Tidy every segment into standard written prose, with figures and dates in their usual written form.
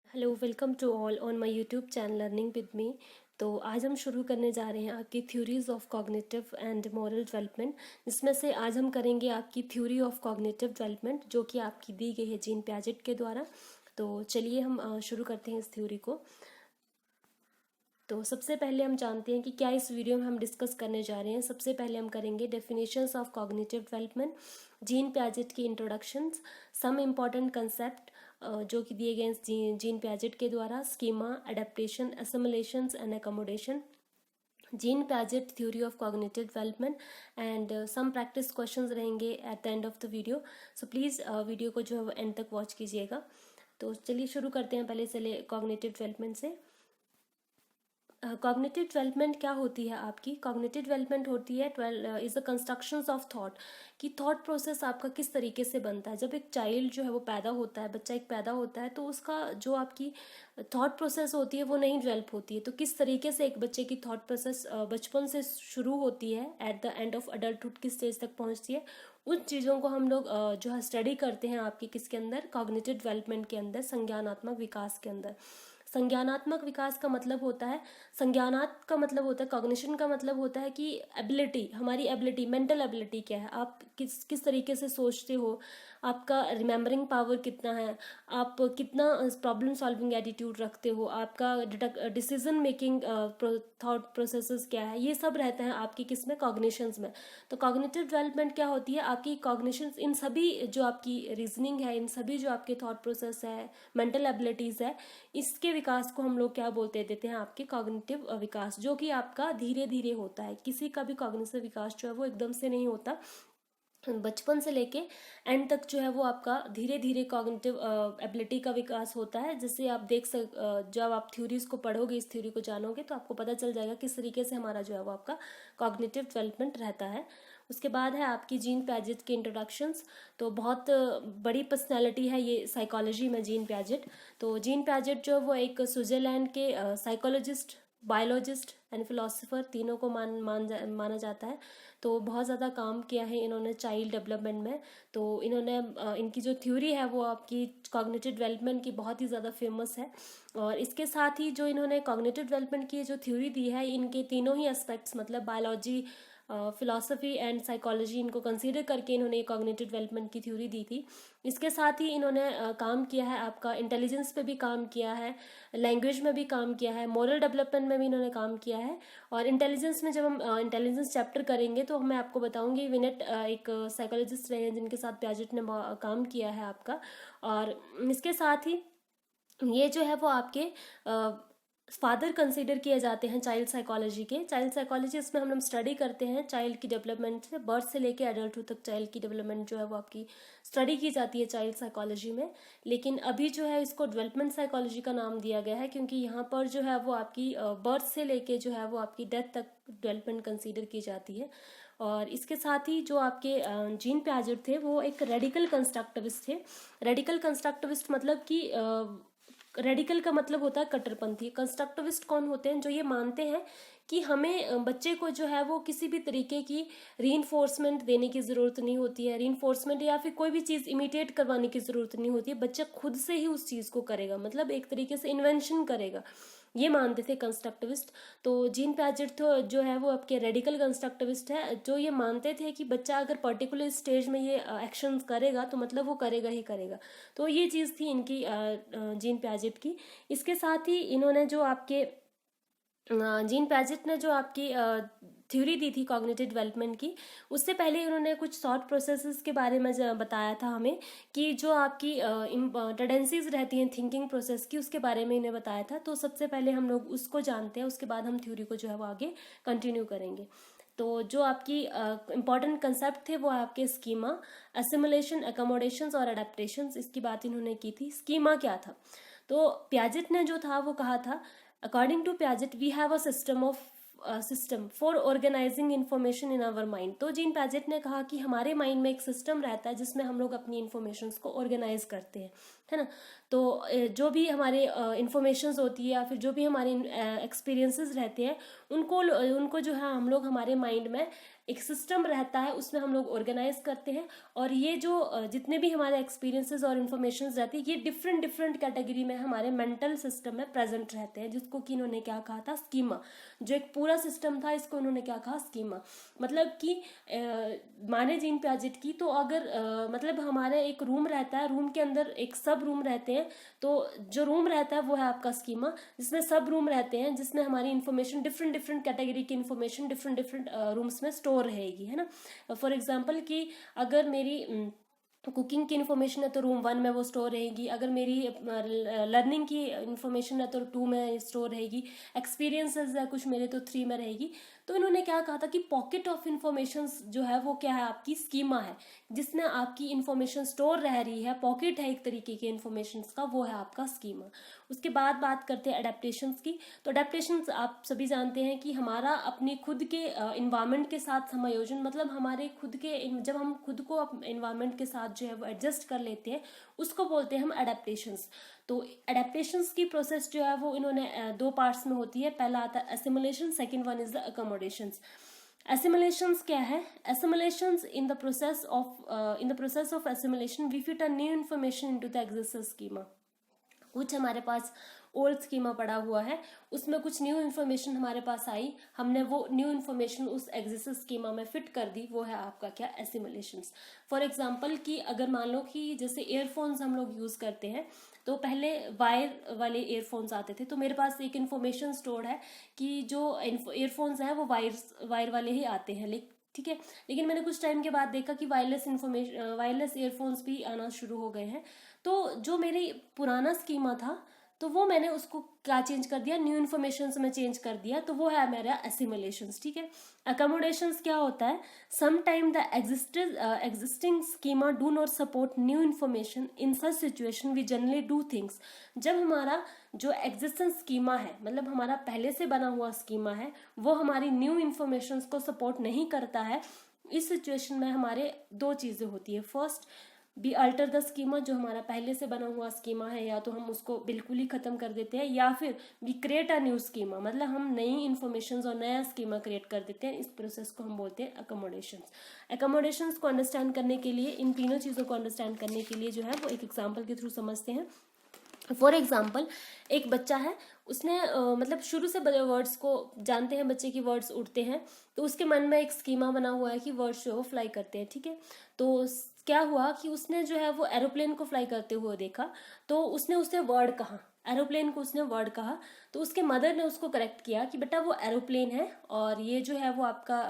Hello, welcome to all on my YouTube channel learning with me. तो आज हम शुरू करने जा रहे हैं आपकी theories of cognitive and moral development, जिसमें से आज हम करेंगे आपकी थ्योरी ऑफ कॉग्निटिव डेवलपमेंट, जो कि आपकी दी गई है जीन पियाजेट के द्वारा। तो चलिए हम शुरू करते हैं इस थ्योरी को। तो सबसे पहले हम जानते हैं कि क्या इस वीडियो में हम डिस्कस करने जा रहे हैं। सबसे पहले हम करेंगे definitions of cognitive development, Jean Piaget की इंट्रोडक्शंस, सम इम्पॉर्टेंट कंसेप्ट जो कि दिए गए हैं जीन पियाजेट के द्वारा, schema, adaptation, assimilations and accommodation, Jean Piaget theory of cognitive development and some practice questions रहेंगे at the end of the video. So please video को जो है एंड तक वॉच कीजिएगा। तो चलिए शुरू करते हैं पहले चले कॉग्निटिव डेवलपमेंट से। कॉग्निटिव डेवलपमेंट क्या होती है आपकी? कॉग्निटिव डेवलपमेंट होती है is the constructions of thought, कि थॉट प्रोसेस आपका किस तरीके से बनता है। जब एक चाइल्ड जो है वो पैदा होता है, बच्चा एक पैदा होता है, तो उसका जो आपकी थॉट प्रोसेस होती है वो नहीं डेवलप होती है। तो किस तरीके से एक बच्चे की थॉट प्रोसेस बचपन से शुरू होती है, eight the end of adulthood किस स्टेज तक पहुंचती है, उन चीज़ों को हम लोग जो है स्टडी करते हैं आपकी किसके अंदर, कॉग्निटिव डेवलपमेंट के अंदर, संज्ञानात्मक विकास के अंदर। संज्ञानात्मक विकास का मतलब होता है, संज्ञानात का मतलब होता है, कॉग्निशन का मतलब होता है कि एबिलिटी, हमारी एबिलिटी, मेंटल एबिलिटी क्या है, आप किस किस तरीके से सोचते हो, आपका रिमेम्बरिंग पावर कितना है, आप कितना प्रॉब्लम सॉल्विंग एटीट्यूड रखते हो, आपका डिसीजन मेकिंग थॉट प्रोसेसेस क्या है, ये सब रहते हैं आपकी किस में, कॉग्निशंस में। तो कॉग्निटिव डेवलपमेंट क्या होती है आपकी, कॉग्निशंस, इन सभी जो आपकी रीजनिंग है, इन सभी जो आपके थॉट प्रोसेस है, मेंटल एबिलिटीज़ है, इसके विकास को हम लोग क्या बोलते देते हैं, आपके कॉग्निटिव विकास, जो कि आपका धीरे धीरे होता है। किसी का भी कॉग्निटिव विकास जो है वो एकदम से नहीं होता, बचपन से लेके एंड तक जो है वो आपका धीरे धीरे कॉग्निटिव एबिलिटी का विकास होता है। जैसे आप जब आप थ्योरीज को पढ़ोगे, इस थ्योरी को जानोगे, तो आपको पता चल जाएगा किस तरीके से हमारा जो है वो आपका कॉग्निटिव डेवलपमेंट रहता है। उसके बाद है आपकी जीन पियाजेट के इंट्रोडक्शंस। तो बहुत बड़ी पर्सनैलिटी है ये साइकोलॉजी में जीन पियाजेट। तो जीन पियाजेट जो वो एक स्विट्जरलैंड के साइकोलॉजिस्ट, बायोलॉजिस्ट एंड फिलोसोफर, तीनों को माना जाता है। तो बहुत ज़्यादा काम किया है इन्होंने चाइल्ड डेवलपमेंट में। तो इन्होंने इनकी जो थ्योरी है वो आपकी कॉग्निटिव डेवलपमेंट की बहुत ही ज़्यादा फेमस है। और इसके साथ ही जो इन्होंने कॉग्निटिव डेवलपमेंट की जो थ्योरी दी है, इनके तीनों ही एस्पेक्ट्स, मतलब बायोलॉजी, फिलॉसफी एंड साइकोलॉजी, इनको कंसीडर करके इन्होंने कॉग्निटिव डेवलपमेंट की थ्योरी दी थी। इसके साथ ही इन्होंने काम किया है, आपका इंटेलिजेंस पे भी काम किया है, लैंग्वेज में भी काम किया है, मोरल डेवलपमेंट में भी इन्होंने काम किया है। और इंटेलिजेंस में जब हम इंटेलिजेंस चैप्टर करेंगे तो मैं आपको बताऊंगी, विनेट एक साइकोलॉजिस्ट रहे हैं जिनके साथ पियाजेट ने काम किया है आपका। और इसके साथ ही ये जो है वो आपके फादर कंसीडर किए जाते हैं चाइल्ड साइकोलॉजी के। चाइल्ड साइकोलॉजी, इसमें हम लोग स्टडी करते हैं चाइल्ड की डेवलपमेंट से, बर्थ से लेके अडल्टहुड तक चाइल्ड की डेवलपमेंट जो है वो आपकी स्टडी की जाती है चाइल्ड साइकोलॉजी में। लेकिन अभी जो है इसको डेवलपमेंट साइकोलॉजी का नाम दिया गया है, क्योंकि यहाँ पर जो है वो आपकी बर्थ से लेके जो है वो आपकी डेथ तक डेवलपमेंट कंसीडर की जाती है। और इसके साथ ही जो आपके जीन पियाजेट थे वो एक रेडिकल कंस्ट्रक्टिविस्ट थे। रेडिकल कंस्ट्रक्टिविस्ट मतलब कि रेडिकल का मतलब होता है कट्टरपंथी। कंस्ट्रक्टिविस्ट कौन होते हैं? जो ये मानते हैं कि हमें बच्चे को जो है वो किसी भी तरीके की रीइंफोर्समेंट देने की ज़रूरत नहीं होती है, रीइंफोर्समेंट या फिर कोई भी चीज़ इमिटेट करवाने की ज़रूरत नहीं होती है, बच्चा खुद से ही उस चीज़ को करेगा, मतलब एक तरीके से इन्वेंशन करेगा, ये मानते थे कंस्ट्रक्टिविस्ट। तो जीन पियाजेट तो जो है वो आपके रेडिकल कंस्ट्रक्टिविस्ट है, जो ये मानते थे कि बच्चा अगर पर्टिकुलर स्टेज में ये एक्शंस करेगा तो मतलब वो करेगा ही करेगा। तो ये चीज़ थी इनकी जीन पियाजेट की। इसके साथ ही इन्होंने जो आपके जीन पियाजेट ने जो आपकी थ्योरी दी थी कॉग्निटिव डेवलपमेंट की, उससे पहले उन्होंने कुछ थॉट प्रोसेसेस के बारे में बताया था हमें, कि जो आपकी टेंडेंसीज रहती हैं थिंकिंग प्रोसेस की, उसके बारे में इन्हें बताया था। तो सबसे पहले हम लोग उसको जानते हैं, उसके बाद हम थ्योरी को जो है वो आगे कंटिन्यू करेंगे। तो जो आपकी इम्पॉर्टेंट कंसेप्ट थे वो आपके स्कीमा, असिमुलेशन, अकोमोडेशंस और अडेप्टेशंस, इसकी बात इन्होंने की थी। स्कीमा क्या था? तो पियाजेट ने जो था वो कहा था, according to Piaget we have a system for organising information in our mind. तो जीन पियाजेट ने कहा कि हमारे माइंड में एक सिस्टम रहता है जिसमें हम लोग अपनी इन्फॉर्मेशंस को ऑर्गेनाइज करते हैं, है ना। तो जो भी हमारे इन्फॉर्मेशंस होती है या फिर जो भी हमारे एक्सपीरियंसेस रहते हैं, उनको उनको जो है हम लोग हमारे माइंड में एक सिस्टम रहता है, उसमें हम लोग ऑर्गेनाइज करते हैं। और ये जो जितने भी हमारे एक्सपीरियंसेस और इन्फॉर्मेशन रहती है, ये डिफरेंट डिफरेंट कैटेगरी में हमारे मेंटल सिस्टम में प्रेजेंट रहते हैं, जिसको कि इन्होंने क्या कहा था, स्कीमा। जो एक पूरा सिस्टम था, इसको इन्होंने क्या कहा, स्कीमा। मतलब कि माने जीन पियाजेट की, तो अगर मतलब हमारे एक रूम रहता है, रूम के अंदर एक सब रूम रहते हैं, तो जो रूम रहता है वो है आपका स्कीमा, जिसमें सब रूम रहते हैं, जिसमें हमारी इन्फॉर्मेशन डिफरेंट डिफरेंट कैटेगरी की इन्फॉर्मेशन डिफरेंट डिफरेंट रूम्स में स्टोर रहेगी, है ना। फॉर एग्जाम्पल कि अगर मेरी कुकिंग की इन्फॉर्मेशन है तो रूम 1 में वो स्टोर रहेगी, अगर मेरी लर्निंग की इन्फॉर्मेशन है तो 2 में स्टोर रहेगी, एक्सपीरियंसेस है कुछ मेरे तो 3 में रहेगी। तो इन्होंने क्या कहा था कि पॉकेट ऑफ इन्फॉर्मेशन जो है वो क्या है, आपकी स्कीमा है, जिसमें आपकी इन्फॉर्मेशन स्टोर रह रही है, पॉकेट है एक तरीके के इन्फॉर्मेशन का, वो है आपका स्कीमा। उसके बाद बात करते हैं अडेप्टेशंस की। तो अडेप्टेशंस आप सभी जानते हैं कि हमारा अपनी खुद के इन्वायरमेंट के साथ समायोजन, मतलब हमारे खुद के जब हम खुद को इन्वायरमेंट के साथ जो है वो एडजस्ट कर लेते हैं, उसको बोलते हैं हम अडेप्टेशंस। तो अडेप्टेशंस की प्रोसेस जो है वो इन्होंने 2 पार्ट्स में होती है। पहला आता है assimilation, second one is the accommodations. Assimilations क्या है? Assimilations in the process of assimilation we fit a new information into the existing schema. कुछ हमारे पास ओल्ड स्कीमा पड़ा हुआ है, उसमें कुछ न्यू इन्फॉर्मेशन हमारे पास आई, हमने वो न्यू इन्फॉर्मेशन उस एग्जिस्टिंग स्कीमा में फिट कर दी, वो है आपका क्या, एसिमुलेशंस। फॉर एग्जांपल कि अगर मान लो कि जैसे ईयरफोन्स हम लोग यूज़ करते हैं, तो पहले वायर वाले ईयरफोन्स आते थे, तो मेरे पास एक इन्फॉर्मेशन स्टोर्ड है कि जो ईयरफोन्स हैं वो वायर वाले ही आते हैं, ठीक है। लेकिन मैंने कुछ टाइम के बाद देखा कि वायरलेस ईयरफोन्स भी आना शुरू हो गए हैं। तो जो मेरी पुराना स्कीमा था, तो वो मैंने उसको क्या चेंज कर दिया, न्यू इन्फॉर्मेशन में चेंज कर दिया, तो वो है मेरा एसिमुलेशंस, ठीक है। अकोमोडेशंस क्या होता है, some time the existing schema do not support new information, in such situation we generally do things. जब हमारा जो एग्जिस्टेंस स्कीमा है, मतलब हमारा पहले से बना हुआ स्कीमा है, वो हमारी न्यू इन्फॉर्मेशन को सपोर्ट नहीं करता है, इस सिचुएशन में हमारे 2 चीज़ें होती है। First, be alter the schema, जो हमारा पहले से बना हुआ स्कीमा है, या तो हम उसको बिल्कुल ही खत्म कर देते हैं, या फिर we create a new schema, मतलब हम नई इन्फॉर्मेशन और नया स्कीमा क्रिएट कर देते हैं। इस प्रोसेस को हम बोलते हैं अकोमोडेशंस। अकोमोडेशंस को अंडरस्टैंड करने के लिए, इन तीनों चीज़ों को अंडरस्टैंड करने के लिए जो है वो एक एग्जाम्पल के थ्रू समझते हैं। फॉर एग्जाम्पल, एक बच्चा है, उसने मतलब शुरू से वर्ड्स को जानते हैं, बच्चे की वर्ड्स उड़ते हैं, तो उसके मन में एक स्कीमा बना हुआ है कि वर्ड्स जो है वो फ्लाई करते हैं, ठीक है। तो क्या हुआ कि उसने जो है वो एरोप्लेन को फ्लाई करते हुए देखा, तो उसने उससे वर्ड कहा, एरोप्लेन को उसने वर्ड कहा, तो उसके मदर ने उसको करेक्ट किया कि बेटा वो एरोप्लेन है, और ये जो है वो आपका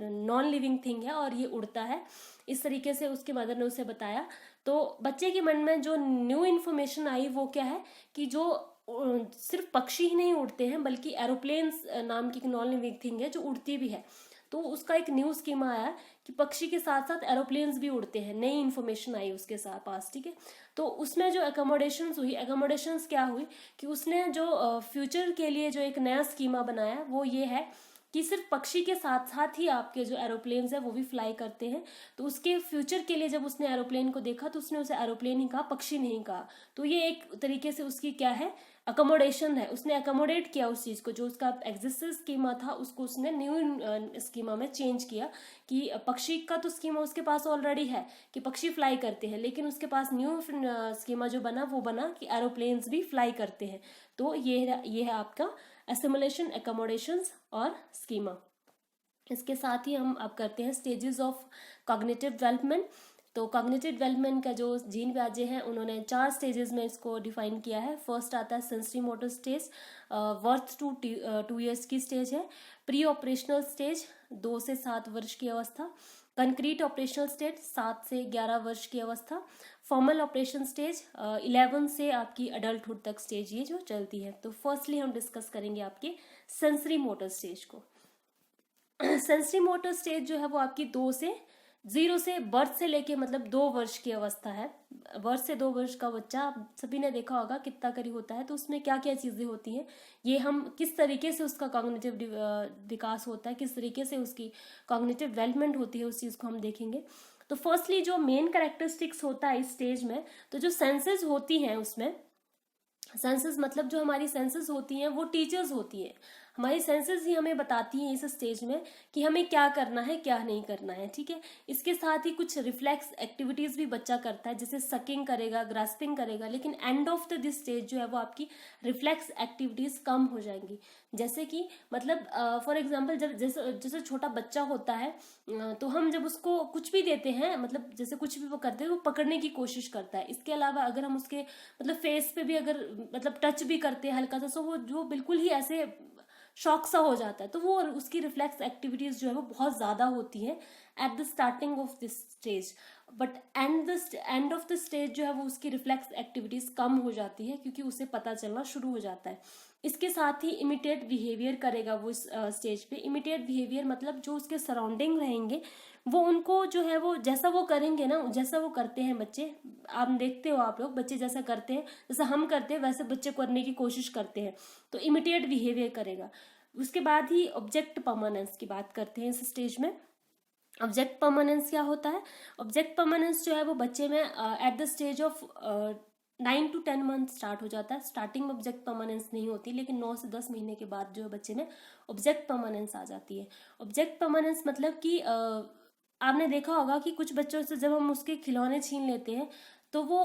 नॉन लिविंग थिंग है, और ये उड़ता है। इस तरीके से उसके मदर ने उसे बताया। तो बच्चे के मन में जो न्यू इन्फॉर्मेशन आई वो क्या है कि जो सिर्फ पक्षी ही नहीं उड़ते हैं, बल्कि एरोप्लेन्स नाम की नॉन लिविंग थिंग है जो उड़ती भी है। तो उसका एक न्यू स्कीमा आया कि पक्षी के साथ साथ एरोप्लेन्स भी उड़ते हैं, नई इन्फॉर्मेशन आई उसके साथ पास, ठीक है। तो उसमें जो अकोमोडेशंस हुई, अकोमोडेशंस क्या हुई कि उसने जो फ्यूचर के लिए जो एक नया स्कीमा बनाया वो ये है कि सिर्फ पक्षी के साथ साथ ही आपके जो एरोप्लेन्स है वो भी फ्लाई करते हैं। तो उसके फ्यूचर के लिए जब उसने एरोप्लेन को देखा, तो उसने उसे एरोप्लेन ही कहा, पक्षी नहीं कहा। तो ये एक तरीके से उसकी क्या है, अकोमोडेशन है, उसने अकोमोडेट किया उस चीज़ को, जो उसका एग्जिस्टिंग स्कीमा था उसको उसने न्यू स्कीमा में चेंज किया कि पक्षी का तो स्कीमा उसके पास ऑलरेडी है कि पक्षी फ्लाई करते हैं, लेकिन उसके पास न्यू स्कीमा जो बना वो बना कि एरोप्लेन्स भी फ्लाई करते हैं। तो ये है आपका एसिमुलेशन, अकोमोडेशंस और स्कीमा। इसके साथ ही हम अब करते हैं स्टेजेस ऑफ कॉग्निटिव डेवलपमेंट। तो कॉग्निटिव डेवलपमेंट का जो जीन पियाजे हैं, उन्होंने 4 स्टेजेस में इसको डिफाइन किया है। फर्स्ट आता है sensory motor stage, birth to 2 years की स्टेज है। प्री ऑपरेशनल स्टेज 2 से 7 वर्ष की अवस्था। कंक्रीट ऑपरेशनल स्टेज 7 से 11 वर्ष की अवस्था। फॉर्मल ऑपरेशन स्टेज 11 से आपकी अडल्टहुड तक स्टेज ये जो चलती है। तो फर्स्टली हम डिस्कस करेंगे आपके सेंसरी मोटर स्टेज को। सेंसरी मोटर स्टेज जो है वो आपकी 0 से बर्थ से लेके मतलब 2 वर्ष की अवस्था है। बर्थ से 2 वर्ष का बच्चा आप सभी ने देखा होगा कितना करी होता है, तो उसमें क्या क्या चीज़ें होती हैं, ये हम किस तरीके से उसका कॉग्निटिव विकास होता है, किस तरीके से उसकी कॉग्निटिव डेवलपमेंट होती है, उस चीज़ को हम देखेंगे। तो फर्स्टली जो मेन कैरेक्टरिस्टिक्स होता है इस स्टेज में, तो जो सेंसेस होती हैं उसमें, सेंसेस मतलब जो हमारी सेंसेस होती हैं वो टीचर्स होती हैं। हमारी सेंसेस ही हमें बताती हैं इस स्टेज में कि हमें क्या करना है क्या नहीं करना है, ठीक है। इसके साथ ही कुछ रिफ्लेक्स एक्टिविटीज भी बच्चा करता है, जैसे सकिंग करेगा, ग्रास्पिंग करेगा, लेकिन and of the this stage जो है वो आपकी रिफ्लेक्स एक्टिविटीज कम हो जाएंगी। जैसे कि मतलब फॉर एग्जाम्पल जब जैसे जैसे छोटा बच्चा होता है तो हम जब उसको कुछ भी देते हैं, मतलब जैसे कुछ भी वो करते हैं वो पकड़ने की कोशिश करता है। इसके अलावा अगर हम उसके मतलब फेस पे भी अगर मतलब टच भी करते हैं हल्का सा, तो वो जो बिल्कुल ही ऐसे शॉक सा हो जाता है। तो वो उसकी रिफ्लेक्स एक्टिविटीज जो है वो बहुत ज्यादा होती है at the starting of this stage, but and of the stage जो है वो उसकी रिफ्लेक्स एक्टिविटीज कम हो जाती है क्योंकि उसे पता चलना शुरू हो जाता है। इसके साथ ही इमिटेट बिहेवियर करेगा वो इस स्टेज पे। इमिटेट बिहेवियर मतलब जो उसके सराउंडिंग रहेंगे वो उनको जो है वो जैसा वो करेंगे ना, जैसा वो करते हैं बच्चे, आप देखते हो आप लोग बच्चे जैसा करते हैं, जैसा हम करते हैं वैसे बच्चे करने की कोशिश करते हैं, तो इमिटेट बिहेवियर करेगा। उसके बाद ही ऑब्जेक्ट परमानेंस की बात करते हैं इस स्टेज में। ऑब्जेक्ट परमानेंस क्या होता है? ऑब्जेक्ट परमानेंस जो है वो बच्चे में at the stage of 9 to 10 month start हो जाता है। स्टार्टिंग में ऑब्जेक्ट परमानेंस नहीं होती, लेकिन 9 से 10 महीने के बाद जो है बच्चे में ऑब्जेक्ट परमानेंस आ जाती है। ऑब्जेक्ट परमानेंस मतलब कि आपने देखा होगा कि कुछ बच्चों से जब हम उसके खिलौने छीन लेते हैं तो वो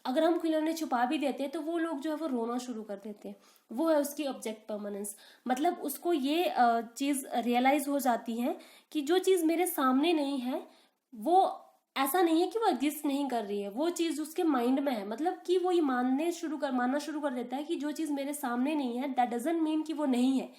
अगर हम खिलौने छुपा भी देते हैं तो वो लोग जो है वो रोना शुरू कर देते हैं। वो है उसकी ऑब्जेक्ट परमानेंस। मतलब उसको ये चीज रियलाइज हो जाती है कि जो चीज मेरे सामने नहीं है वो ऐसा नहीं है कि वो एग्जिस्ट नहीं कर रही है, वो चीज उसके माइंड में है। मतलब कि वो ये मानना शुरू कर देता है कि जो चीज मेरे सामने नहीं है दैट डजंट मीन कि वो नहीं है,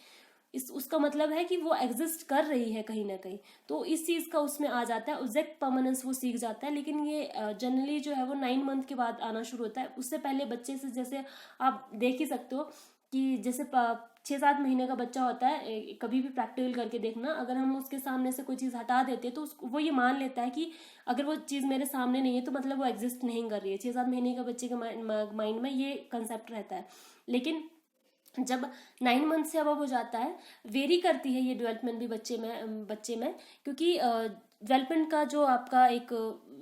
उसका मतलब है कि वो एग्जिस्ट कर रही है कहीं ना कहीं। तो इस चीज का उसमें आ जाता है ऑब्जेक्ट परमानेंस, वो सीख जाता है। लेकिन ये जनरली जो है वो 9 मंथ के बाद आना शुरू होता है। उससे पहले बच्चे से जैसे आप देख ही सकते हो कि जैसे 6-7 महीने का बच्चा होता है, कभी भी प्रैक्टिकल करके देखना, अगर हम उसके सामने से कोई चीज हटा देते हैं तो वो ये मान लेता है कि अगर वो चीज मेरे सामने नहीं है तो मतलब वो एग्जिस्ट नहीं कर रही है। 6-7 महीने का बच्चे के माइंड में ये कंसेप्ट रहता है। लेकिन जब 9 मंथ से अब हो जाता है, वेरी करती है ये डेवलपमेंट भी बच्चे में क्योंकि डेवलपमेंट का जो आपका एक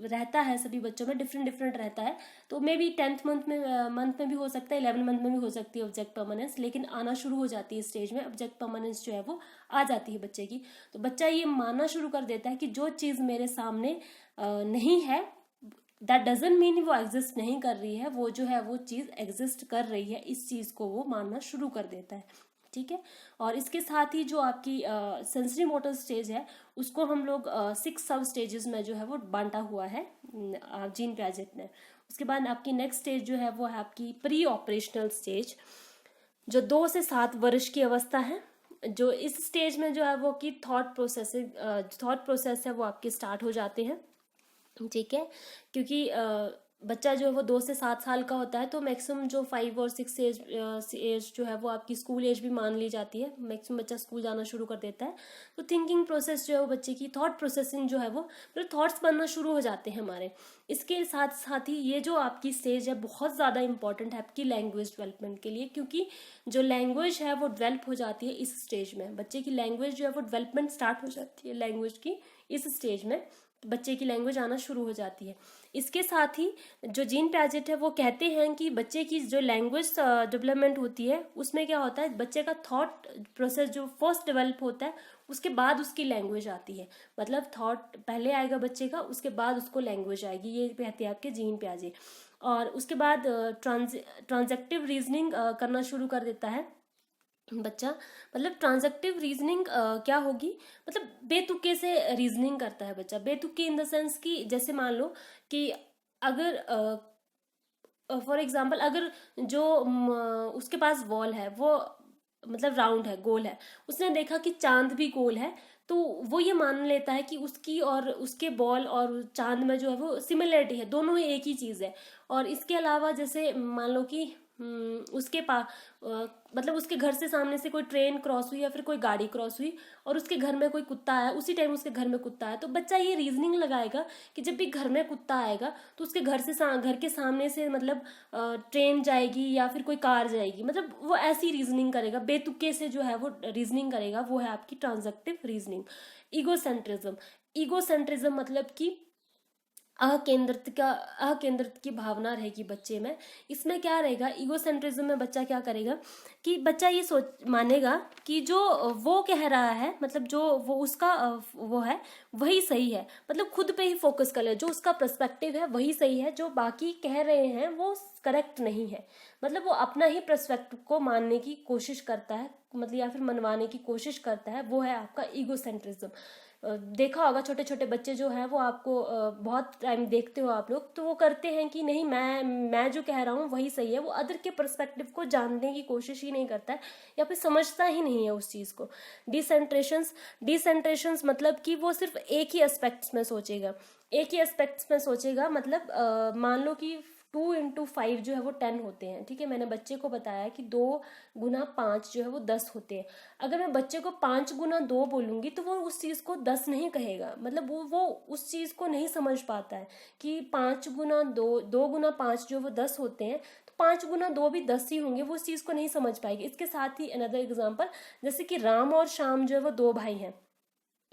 रहता है सभी बच्चों में डिफरेंट डिफरेंट रहता है। तो मे बी 10th मंथ में भी हो सकता है, 11 मंथ में भी हो सकती है ऑब्जेक्ट परमानेंस, लेकिन आना शुरू हो जाती है स्टेज में ऑब्जेक्ट परमानेंस जो है वो आ जाती है बच्चे की। तो बच्चा ये मानना शुरू कर देता है कि जो चीज़ मेरे सामने नहीं है दैट डजंट मीन वो एग्जिस्ट नहीं कर रही है, वो जो है वो चीज एग्जिस्ट कर रही है, इस चीज को वो मानना शुरू कर देता है। ठीक है। और इसके साथ ही जो आपकी सेंसरी मोटर स्टेज है उसको हम लोग 6 सब स्टेजेस में जो है वो बांटा हुआ है जीन प्याजेट ने। उसके बाद आपकी नेक्स्ट स्टेज जो है वो है आपकी प्री ऑपरेशनल स्टेज, जो 2 से 7 वर्ष की अवस्था है। जो इस स्टेज में जो है वो की थॉट प्रोसेस है वो आपके स्टार्ट हो जाते हैं। ठीक है। क्योंकि बच्चा जो है वो 2 से 7 साल का होता है तो मैक्सिमम जो 5 और 6 एज जो है वो आपकी स्कूल एज भी मान ली जाती है। मैक्सिमम बच्चा स्कूल जाना शुरू कर देता है। तो थिंकिंग प्रोसेस जो है वो बच्चे की थॉट प्रोसेसिंग जो है वो मतलब थॉट्स बनना शुरू हो जाते हैं हमारे। इसके साथ साथ ही ये जो आपकी स्टेज है बहुत ज़्यादा इंपॉर्टेंट है आपकी लैंग्वेज डेवलपमेंट के लिए, क्योंकि जो लैंग्वेज है वो डेवलप हो जाती है इस स्टेज में। बच्चे की लैंग्वेज जो है वो डेवलपमेंट स्टार्ट हो जाती है लैंग्वेज की इस स्टेज में, बच्चे की लैंग्वेज आना शुरू हो जाती है। इसके साथ ही जो जीन प्याजेट है वो कहते हैं कि बच्चे की जो लैंग्वेज डेवलपमेंट होती है उसमें क्या होता है, बच्चे का थॉट प्रोसेस जो फर्स्ट डेवलप होता है उसके बाद उसकी लैंग्वेज आती है। मतलब थॉट पहले आएगा बच्चे का, उसके बाद उसको लैंग्वेज आएगी, ये कहते हैं आपके जीन प्याजे। और उसके बाद ट्रांजेक्टिव रीजनिंग करना शुरू कर देता है बच्चा। मतलब ट्रांजेक्टिव रीजनिंग क्या होगी, मतलब बेतुके से रीजनिंग करता है बच्चा। बेतुके इन द सेंस कि जैसे मान लो कि अगर फॉर एग्जाम्पल अगर जो उसके पास वॉल है वो मतलब राउंड है, गोल है, उसने देखा कि चांद भी गोल है, तो वो ये मान लेता है कि उसकी और उसके बॉल और चांद में जो है वो सिमिलरिटी है, दोनों ही एक ही चीज है। और इसके अलावा जैसे मान लो कि उसके पास मतलब उसके घर से सामने से कोई ट्रेन क्रॉस हुई या फिर कोई गाड़ी क्रॉस हुई और उसके घर में कोई कुत्ता आया, उसी टाइम उसके घर में कुत्ता आया, तो बच्चा ये रीजनिंग लगाएगा कि जब भी घर में कुत्ता आएगा तो उसके घर के सामने से मतलब ट्रेन जाएगी या फिर कोई कार जाएगी। मतलब वो ऐसी रीजनिंग करेगा, बेतुके से जो है वो रीजनिंग करेगा, वो है आपकी ट्रांजेक्टिव रीजनिंग। ईगोसेंट्रिज्म मतलब कि अकेंद्रित की भावना रहेगी बच्चे में। इसमें क्या रहेगा, ईगोसेंट्रिज्म में बच्चा क्या करेगा कि बच्चा ये सोच मानेगा कि जो वो कह रहा है, मतलब जो वो उसका वो है वही सही है, मतलब खुद पे ही फोकस कर ले, जो उसका पर्सपेक्टिव है वही सही है, जो बाकी कह रहे हैं वो करेक्ट नहीं है। मतलब वो अपना ही पर्सपेक्टिव को मानने की कोशिश करता है, मतलब या फिर मनवाने की कोशिश करता है, वो है आपका ईगोसेंट्रिज्म। देखा होगा छोटे छोटे बच्चे जो हैं वो आपको बहुत टाइम देखते हो आप लोग, तो वो करते हैं कि नहीं मैं जो कह रहा हूँ वही सही है, वो अदर के पर्सपेक्टिव को जानने की कोशिश ही नहीं करता है या फिर समझता ही नहीं है उस चीज़ को। डिसेंट्रेशंस मतलब कि वो सिर्फ एक ही एस्पेक्ट्स में सोचेगा, एक ही एस्पेक्ट्स में सोचेगा। मतलब मान लो कि 2 × 5 जो है वो 10 होते हैं, ठीक है। मैंने बच्चे को बताया कि 2 × 5 जो है वो 10 होते हैं। अगर मैं बच्चे को 5 × 2 बोलूंगी तो वो उस चीज़ को 10 नहीं कहेगा, मतलब वो उस चीज़ को नहीं समझ पाता है कि 5 × 2, 2 × 5 जो वो 10 होते हैं, तो 5 × 2 भी 10 ही होंगे, वो उस चीज़ को नहीं समझ पाएगी। इसके साथ ही अनदर एग्जाम्पल, जैसे कि राम और श्याम जो है वो 2 भाई हैं।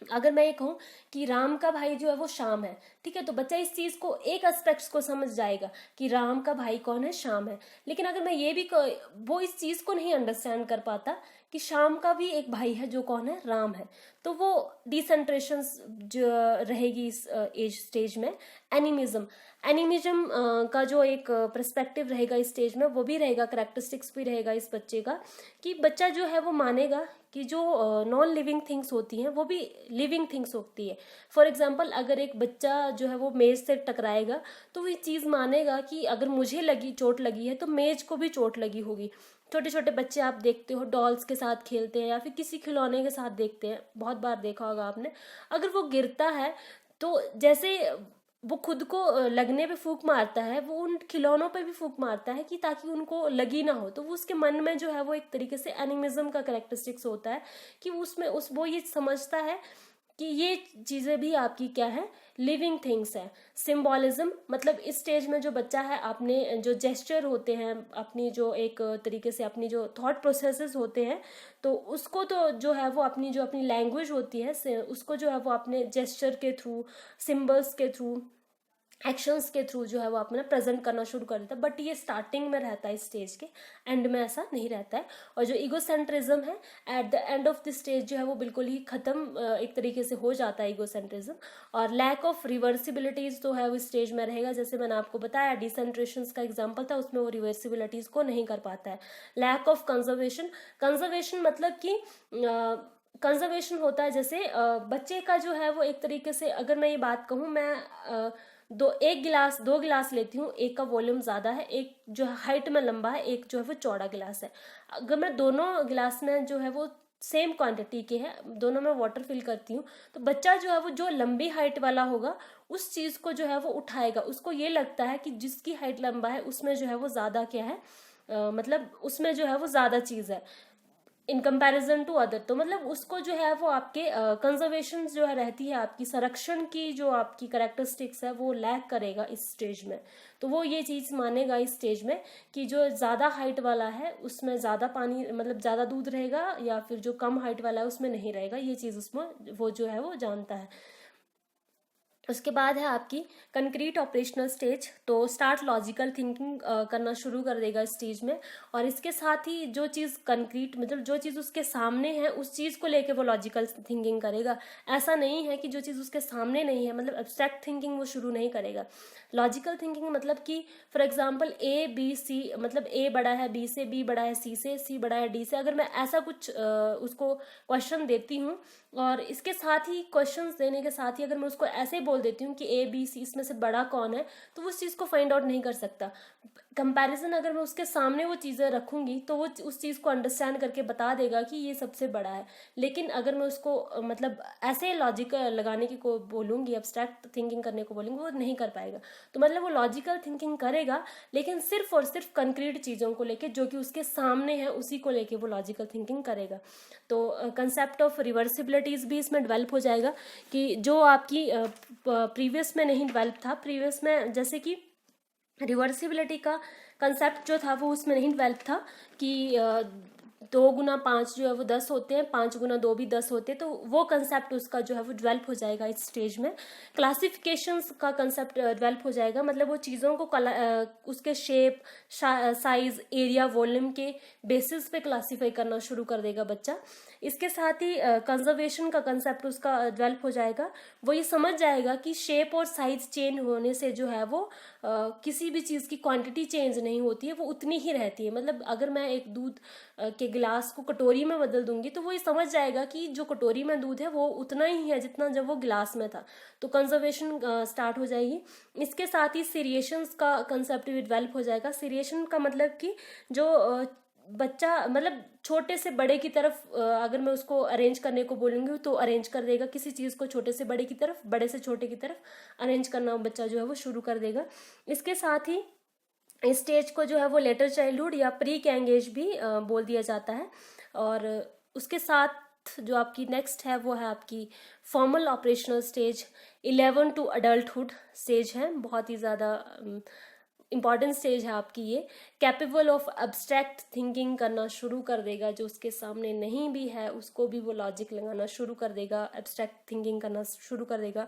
अगर मैं ये कहूँ कि राम का भाई जो है वो श्याम है, ठीक है, तो बच्चा इस चीज को एक एस्पेक्ट्स को समझ जाएगा कि राम का भाई कौन है, श्याम है। लेकिन अगर मैं ये भी वो इस चीज को नहीं अंडरस्टैंड कर पाता कि श्याम का भी एक भाई है जो कौन है, राम है। तो वो डिसेंट्रेशन जो रहेगी इस एज स्टेज में। एनिमिज्म एनिमिज्म का जो एक पर्सपेक्टिव रहेगा इस स्टेज में, वो भी रहेगा, करेक्टरिस्टिक्स भी रहेगा इस बच्चे का, कि बच्चा जो है वो मानेगा कि जो नॉन लिविंग थिंग्स होती हैं वो भी लिविंग थिंग्स होती है। फॉर एग्जांपल, अगर एक बच्चा जो है वो मेज से टकराएगा तो वो ये चीज़ मानेगा कि अगर मुझे चोट लगी है तो मेज को भी चोट लगी होगी। छोटे छोटे बच्चे आप देखते हो डॉल्स के साथ खेलते हैं या फिर किसी खिलौने के साथ देखते हैं, बहुत बार देखा होगा आपने। अगर वो गिरता है तो जैसे वो खुद को लगने पे फूंक मारता है, वो उन खिलौनों पे भी फूंक मारता है कि ताकि उनको लगी ना हो। तो वो उसके मन में जो है वो एक तरीके से एनिमिज्म का करेक्टरिस्टिक्स होता है कि उसमें वो ये समझता है कि ये चीज़ें भी आपकी क्या है, लिविंग थिंग्स है। सिंबॉलिज्म मतलब इस स्टेज में जो बच्चा है, अपने जो जेस्चर होते हैं, अपनी जो एक तरीके से अपनी जो थॉट प्रोसेसेस होते हैं, तो उसको तो जो है वो अपनी जो अपनी लैंग्वेज होती है उसको जो है वो अपने जेस्चर के थ्रू, सिम्बल्स के थ्रू, एक्शंस के थ्रू जो है वो अपना प्रेजेंट करना शुरू कर देता है। बट ये स्टार्टिंग में रहता है, स्टेज के एंड में ऐसा नहीं रहता है। और जो ईगोसेंट्रिज्म है, eight the end of the stage जो है वो बिल्कुल ही खत्म एक तरीके से हो जाता है ईगोसेंट्रिज्म। और लैक ऑफ रिवर्सिबिलिटीज तो है वो स्टेज में रहेगा। जैसे मैंने आपको बताया डिसेंट्रेशंस का एग्जाम्पल था, उसमें वो रिवर्सिबिलिटीज को नहीं कर पाता है। लैक ऑफ कंजर्वेशन मतलब कि कंजर्वेशन होता है, जैसे बच्चे का जो है वो एक तरीके से, अगर मैं ये बात कहूँ, मैं दो गिलास लेती हूँ, एक का वॉल्यूम ज़्यादा है, एक जो है हाइट में लंबा है, एक जो है वो चौड़ा गिलास है। अगर मैं दोनों गिलास में जो है वो सेम क्वांटिटी के हैं, दोनों में वाटर फिल करती हूँ, तो बच्चा जो है वो जो लंबी हाइट वाला होगा उस चीज़ को जो है वो उठाएगा। उसको ये लगता है कि जिसकी हाइट लंबा है उसमें जो है वो ज़्यादा क्या है, मतलब उसमें जो है वो ज़्यादा चीज़ है इन कंपैरिजन टू अदर। तो मतलब उसको जो है वो आपके कंजर्वेशन जो है रहती है, आपकी संरक्षण की जो आपकी करेक्टरिस्टिक्स है वो लैक करेगा इस स्टेज में। तो वो ये चीज़ मानेगा इस स्टेज में कि जो ज़्यादा हाइट वाला है उसमें ज़्यादा पानी, मतलब ज़्यादा दूध रहेगा, या फिर जो कम हाइट वाला है उसमें नहीं रहेगा। ये चीज़ उसमें वो जो है वो जानता है। उसके बाद है आपकी कंक्रीट ऑपरेशनल स्टेज। तो स्टार्ट लॉजिकल थिंकिंग करना शुरू कर देगा इस स्टेज में। और इसके साथ ही जो चीज़ कंक्रीट, मतलब जो चीज़ उसके सामने है उस चीज़ को लेके वो लॉजिकल थिंकिंग करेगा। ऐसा नहीं है कि जो चीज़ उसके सामने नहीं है, मतलब एब्स्ट्रैक्ट थिंकिंग वो शुरू नहीं करेगा। लॉजिकल थिंकिंग मतलब कि for example A B C, मतलब ए बड़ा है बी से, बी बड़ा है सी से, सी बड़ा है डी से। अगर मैं ऐसा कुछ उसको क्वेश्चन देती हूँ और इसके साथ ही क्वेश्चंस देने के साथ ही अगर मैं उसको ऐसे बोल देती हूँ कि ए बी सी इसमें से बड़ा कौन है, तो वो उस चीज़ को फाइंड आउट नहीं कर सकता। कंपैरिजन अगर मैं उसके सामने वो चीज़ें रखूंगी तो वो उस चीज़ को अंडरस्टैंड करके बता देगा कि ये सबसे बड़ा है। लेकिन अगर मैं उसको मतलब ऐसे लॉजिक लगाने की को बोलूँगी, एब्स्ट्रैक्ट थिंकिंग करने को बोलूँगी, वो नहीं कर पाएगा। तो मतलब वो लॉजिकल थिंकिंग करेगा लेकिन सिर्फ और सिर्फ कंक्रीट चीज़ों को लेके, जो कि उसके सामने है उसी को लेके वो लॉजिकल थिंकिंग करेगा। तो कंसेप्ट ऑफ रिवर्सिबिलिटीज़ भी इसमें डेवलप हो जाएगा कि जो आपकी प्रीवियस में नहीं डेवलप था। प्रीवियस में जैसे कि रिवर्सिबिलिटी का कंसेप्ट जो था वो उसमें नहीं डेवलप था कि 2 × 5 जो है वो 10 होते हैं, 5 × 2 भी 10 होते हैं। तो वो कंसेप्ट उसका जो है वो डेवलप हो जाएगा इस स्टेज में। क्लासिफिकेशंस का कंसेप्ट डेवलप हो जाएगा, मतलब वो चीज़ों को उसके शेप, साइज, एरिया, वॉल्यूम के बेसिस पे क्लासीफाई करना शुरू कर देगा बच्चा। इसके साथ ही कंजर्वेशन का कंसेप्ट उसका डेवलप हो जाएगा। वो ये समझ जाएगा कि शेप और साइज चेंज होने से जो है वो किसी भी चीज़ की क्वांटिटी चेंज नहीं होती है, वो उतनी ही रहती है। मतलब अगर मैं एक दूध के गिलास को कटोरी में बदल दूंगी तो वो ये समझ जाएगा कि जो कटोरी में दूध है वो उतना ही है जितना जब वो गिलास में था। तो कंजर्वेशन स्टार्ट हो जाएगी। इसके साथ ही सीरिएशंस का कंसेप्ट भी डेवलप हो जाएगा। सीरिएशन का मतलब कि जो बच्चा, मतलब छोटे से बड़े की तरफ अगर मैं उसको अरेंज करने को बोलूँगी तो अरेंज कर देगा। किसी चीज़ को छोटे से बड़े की तरफ, बड़े से छोटे की तरफ अरेंज करना बच्चा जो है वो शुरू कर देगा। इसके साथ ही इस स्टेज को जो है वो लेटर चाइल्डहुड या प्री गैंग एज भी बोल दिया जाता है। और उसके साथ जो आपकी नेक्स्ट है वो है आपकी formal operational stage. 11 to adulthood stage है, बहुत ही ज़्यादा इंपॉर्टेंट स्टेज है आपकी ये। कैपेबल ऑफ एब्स्ट्रैक्ट थिंकिंग करना शुरू कर देगा। जो उसके सामने नहीं भी है उसको भी वो लॉजिक लगाना शुरू कर देगा, एब्स्ट्रैक्ट थिंकिंग करना शुरू कर देगा।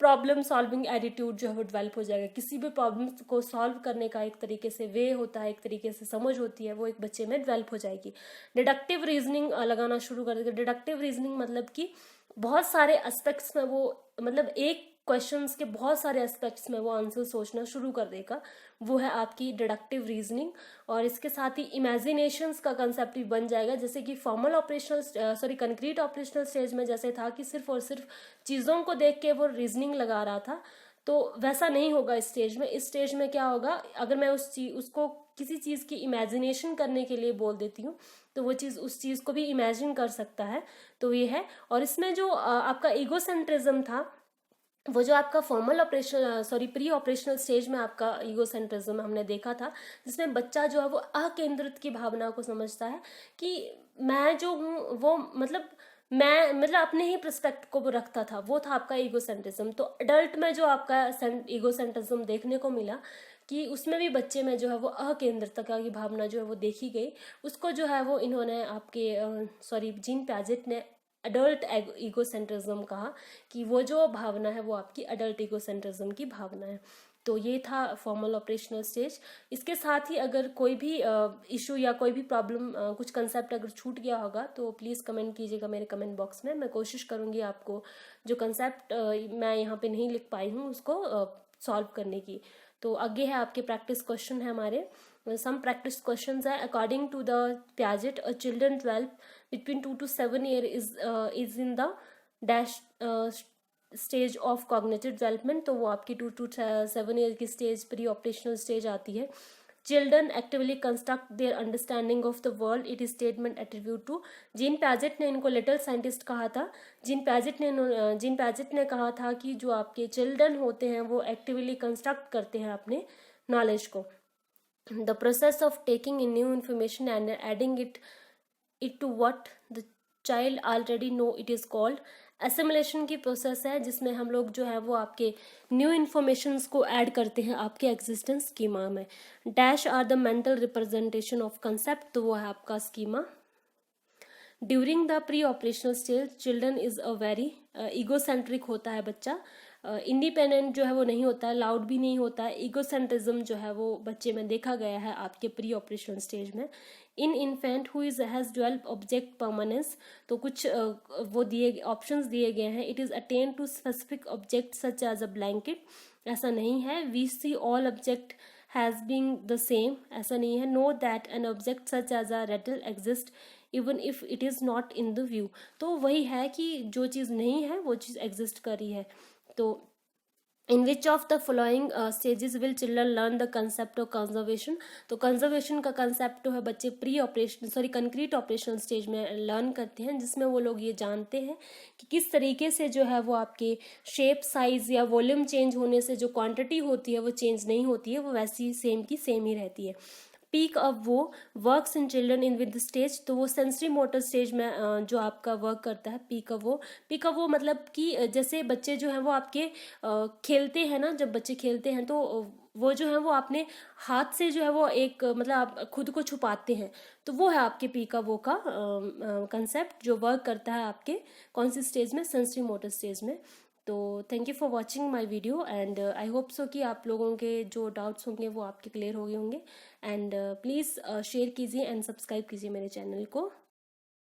प्रॉब्लम सॉल्विंग एटीट्यूड जो है वो डेवलप हो जाएगा। किसी भी प्रॉब्लम को सॉल्व करने का एक तरीके से वे होता है, एक तरीके से समझ होती है, वो एक बच्चे में डेवलप हो जाएगी। डिडक्टिव रीजनिंग लगाना शुरू कर देगा। डिडक्टिव रीजनिंग मतलब कि बहुत सारे एस्पेक्ट्स में वो, मतलब एक क्वेश्चंस के बहुत सारे एस्पेक्ट्स में वो आंसर सोचना शुरू कर देगा, वो है आपकी डिडक्टिव रीजनिंग। और इसके साथ ही इमेजिनेशंस का कंसेप्ट भी बन जाएगा। जैसे कि formal operational concrete operational stage में जैसे था कि सिर्फ और सिर्फ चीज़ों को देख के वो रीजनिंग लगा रहा था, तो वैसा नहीं होगा इस स्टेज में। इस स्टेज में क्या होगा, अगर मैं उसको किसी चीज़ की इमेजिनेशन करने के लिए बोल देती हूँ तो वो चीज़, उस चीज़ को भी इमेजिन कर सकता है। तो ये है। और इसमें जो आपका ईगोसेंट्रिज्म था, वो जो आपका फॉर्मल प्री ऑपरेशनल स्टेज में आपका ईगोसेंट्रिज्म हमने देखा था, जिसमें बच्चा जो है वो अकेंद्रित की भावना को समझता है कि मैं जो हूँ वो, मतलब अपने ही पर्सपेक्ट को वो रखता था, वो था आपका ईगोसेंट्रिज्म। तो अडल्ट में जो आपका ईगोसेंट्रिज्म देखने को मिला कि उसमें भी बच्चे में जो है वो अकेंद्रितता की भावना जो है वो देखी गई। उसको जो है वो इन्होंने आपके जीन पैजेट ने अडल्ट ईगोसेंट्रिज्म कहा, कि वो जो भावना है वो आपकी अडल्ट ईगोसेंट्रिज्म की भावना है। तो ये था फॉर्मल ऑपरेशनल स्टेज। इसके साथ ही अगर कोई भी इशू या कोई भी प्रॉब्लम, कुछ कंसेप्ट अगर छूट गया होगा तो प्लीज़ कमेंट कीजिएगा मेरे कमेंट बॉक्स में। मैं कोशिश करूँगी आपको जो कंसेप्ट मैं यहाँ पे नहीं लिख पाई हूँ उसको सॉल्व करने की। तो आगे है आपके प्रैक्टिस क्वेश्चन है हमारे। सम प्रैक्टिस क्वेश्चंस है। According to the Piaget, a children develop between 2 to 7 year is in the dash stage of cognitive development. तो वो आपकी 2 to 7 ईयर की स्टेज प्री ऑपरेशनल स्टेज आती है। Children actively construct their understanding of the world, it is statement attribute to. Jean Piaget ने इनको little scientist कहा था। जीन पैजेट ने कहा था कि जो आपके चिल्ड्रन होते हैं वो एक्टिवली कंस्ट्रक्ट करते हैं अपने नॉलेज को। The process of taking in new information and adding it to what the child already know, it is called assimilation की प्रोसेस है, जिसमें हम लोग जो है वो आपके न्यू इन्फॉर्मेशंस को ऐड करते हैं आपके एग्जिस्टेंस स्कीमा में। Dash are the mental representation of concept, तो वो है आपका schema. During the pre operational stage children is a very egocentric होता है बच्चा, इंडिपेंडेंट जो है वो नहीं होता है, लाउड भी नहीं होता है। ईगोसेंट्रिज्म जो है वो बच्चे में देखा गया है आपके प्री ऑपरेशन स्टेज में। In infant who is has develop object permanence, तो कुछ वो दिए ऑप्शंस दिए गए हैं। It is attain to specific object such as a blanket, ऐसा नहीं है। We see all object has been the same, ऐसा नहीं है। Know that an object such as a rattle exist even if it is not in the view, तो वही है कि जो चीज़ नहीं है वो चीज़ एग्जिस्ट कर रही है। तो in which of the following stages will children learn the concept of conservation, तो कंजर्वेशन का कंसेप्ट जो है बच्चे pre operation concrete operation stage में लर्न करते हैं, जिसमें वो लोग ये जानते हैं कि किस तरीके से जो है वो आपके शेप, साइज या वॉल्यूम चेंज होने से जो क्वांटिटी होती है वो चेंज नहीं होती है, वो वैसी सेम की सेम ही रहती है। पीक अब वो works in children in with stage, तो वो सेंसरी मोटर स्टेज में जो आपका वर्क करता है पीक अब वो मतलब कि जैसे बच्चे जो हैं वो आपके खेलते हैं ना, जब बच्चे खेलते हैं तो वो जो है वो अपने हाथ से जो है वो एक मतलब आप खुद को छुपाते हैं, तो वो है आपके पीकावो का कंसेप्ट जो वर्क करता है आपके कौन सी स्टेज में, सेंसरी मोटर स्टेज में। तो thank you for watching my video and I hope so कि आप लोगों के जो डाउट्स होंगे वो आपके क्लियर हो गए होंगे। एंड प्लीज़ शेयर कीजिए एंड सब्सक्राइब कीजिए मेरे चैनल को।